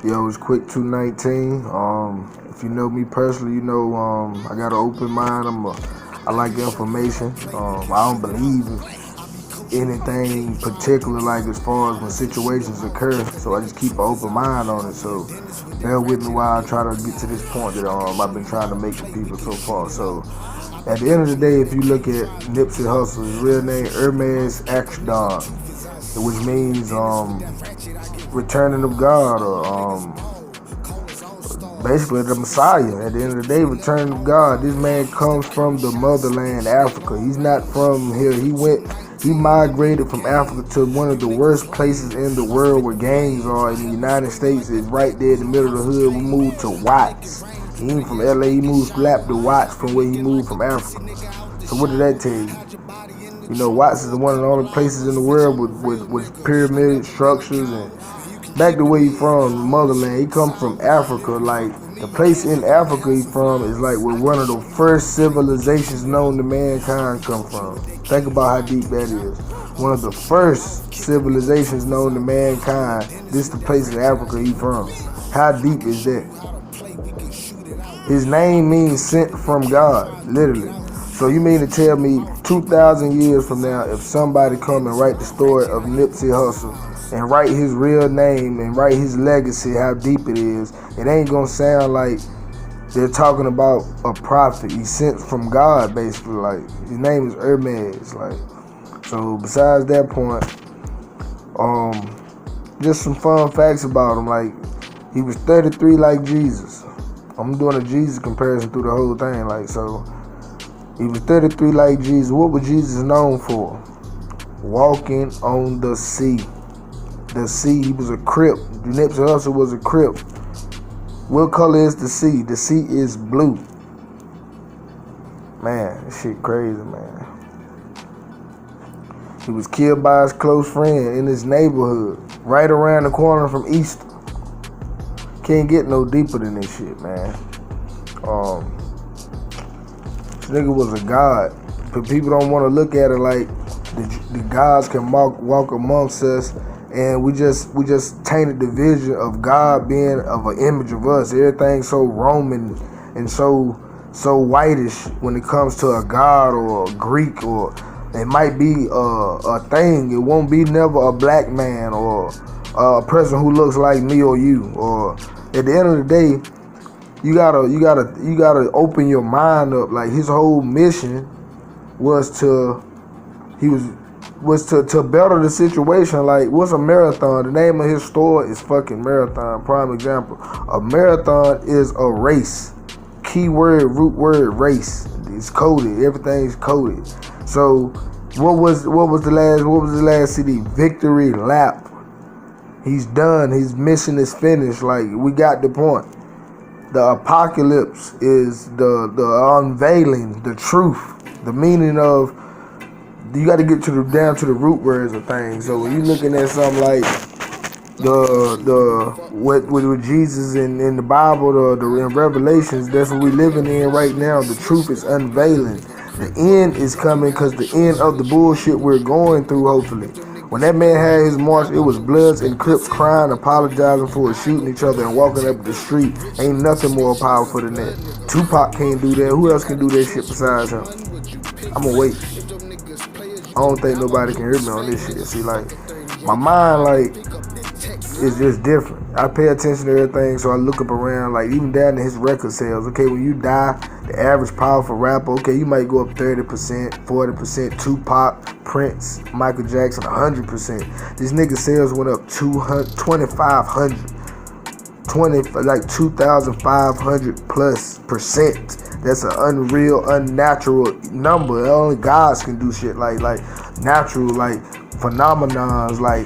Yo, it's Quick 219. If you know me personally, you know I got an open mind. I like information. I don't believe in anything particular, like as far as when situations occur. So I just keep an open mind on it. So bear with me while I try to get to this point that I've been trying to make to people so far. So at the end of the day, if you look at NipseyHussle, his real name Hermes Akhdon, which means returning of God, or basically the Messiah. At the end of the day, return of God. This man comes from the motherland, Africa. He's not from here. He migrated from Africa to one of the worst places in the world where gangs are in the United States. Is right there in the middle of the hood. We moved to Watts. He ain't from LA. He moved slap to Watts from where he moved from Africa. So what did that tell you? You know, Watts is one of the only places in the world with pyramid structures. And back to where he from, motherland. He come from Africa. Like the place in Africa he from is like where one of the first civilizations known to mankind come from. Think about how deep that is. One of the first civilizations known to mankind. This is the place in Africa he from. How deep is that? His name means sent from God, literally. So you mean to tell me 2,000 years from now, if somebody come and write the story of Nipsey Hussle and write his real name and write his legacy, how deep it is, it ain't gonna sound like they're talking about a prophet. He's sent from God, basically. Like his name is Hermes. Like, so besides that point, just some fun facts about him. Like he was 33 like Jesus. I'm doing a Jesus comparison through the whole thing. Like, so he was 33 like Jesus. What was Jesus known for? Walking on the sea. The sea, he was a Crip. Nipsey Hussle was a Crip. What color is the sea? The sea is blue. Man, this shit crazy, man. He was killed by his close friend in his neighborhood, right around the corner from Easter. Can't get no deeper than this shit, man. This nigga was a god, but people don't want to look at it like the gods can walk amongst us, and we just tainted the vision of God being of an image of us. Everything's so Roman and so whitish when it comes to a god or a Greek, or it might be a thing. It won't be never a black man or a person who looks like me or you. Or at the end of the day, you gotta open your mind up. Like his whole mission was to better the situation. Like, what's a marathon? The name of his store is fucking Marathon. Prime example. A marathon is a race. Keyword, root word, race. It's coded. Everything's coded. So what was the last CD? Victory lap. He's done. His mission is finished. Like, we got the point. The apocalypse is the unveiling, the truth, the meaning of. You got to get down to the root words of things. So when you're looking at something like with Jesus in the Bible, in Revelations, that's what we're living in right now. The truth is unveiling. The end is coming, because the end of the bullshit we're going through, hopefully. When that man had his march, it was Bloods and Crips crying, apologizing for shooting each other and walking up the street. Ain't nothing more powerful than that. Tupac can't do that. Who else can do that shit besides him? I'm gonna wait. I don't think nobody can hear me on this shit. See, like, my mind, like, is just different. I pay attention to everything, so I look up around, like, even down to his record sales. Okay, when you die, the average powerful rapper, okay, you might go up 30%, 40%. Tupac, Prince, Michael Jackson, 100%. This nigga sales went up 2,500. 2,500 plus percent. That's an unreal, unnatural number. Only gods can do shit like natural, like phenomenons. Like,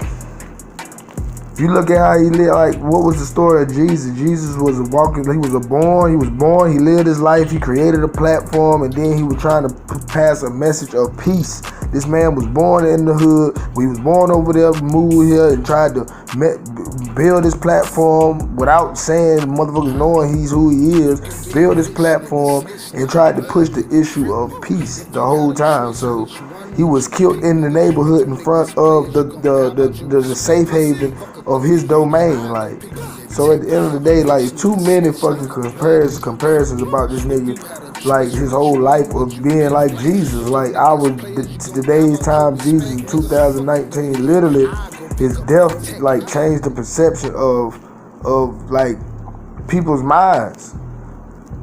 you look at how he lived. Like, what was the story of Jesus? Jesus was walking. He was born. He lived his life. He created a platform, and then he was trying to pass a message of peace. This man was born in the hood. We was born over there, moved here, and tried to build his platform without saying motherfuckers knowing he's who he is. Build his platform and tried to push the issue of peace the whole time. So He was killed in the neighborhood in front of the safe haven of his domain. Like, so at the end of the day, like, it's too many fucking comparisons about this nigga, like his whole life of being like Jesus. Like, today's time Jesus in 2019, literally his death like changed the perception of like people's minds.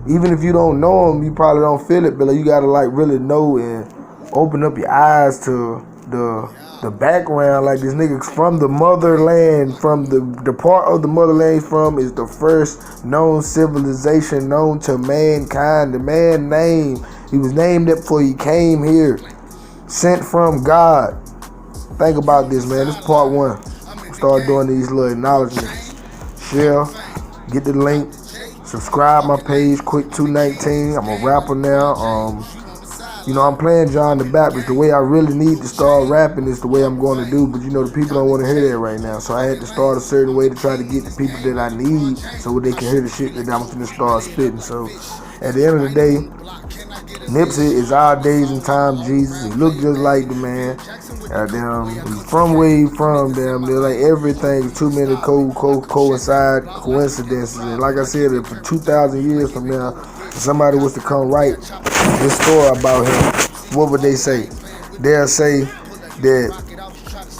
Even if you don't know him, you probably don't feel it, but like, you gotta like really know and open up your eyes to the background. Like, this nigga's from the motherland, from the part of the motherland he's from is the first known civilization known to mankind. The man name, he was named it before he came here, sent from God. Think about this, man. This is part one. Start doing these little acknowledgements. Share, get the link, subscribe my page, Quick 219. I'm a rapper now. You know, I'm playing John the Baptist. The way I really need to start rapping is the way I'm going to do, but you know, the people don't want to hear that right now. So I had to start a certain way to try to get the people that I need so they can hear the shit that I'm going to start spitting. So at the end of the day, Nipsey is our days and time Jesus. He look just like the man. He's from where he from. They're like everything. Too many coincide coincidences. And like I said, for 2,000 years from now, if somebody was to come write this story about him, what would they say? They'll say that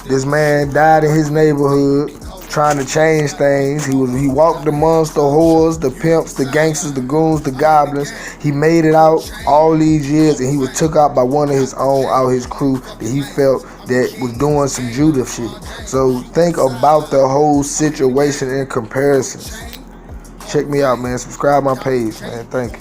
this man died in his neighborhood trying to change things. He walked amongst the whores, the pimps, the gangsters, the goons, the goblins. He made it out all these years, and he was took out by one of his own, out his crew that he felt that was doing some Judah shit. So think about the whole situation in comparison. Check me out, man. Subscribe my page, man. Thank you.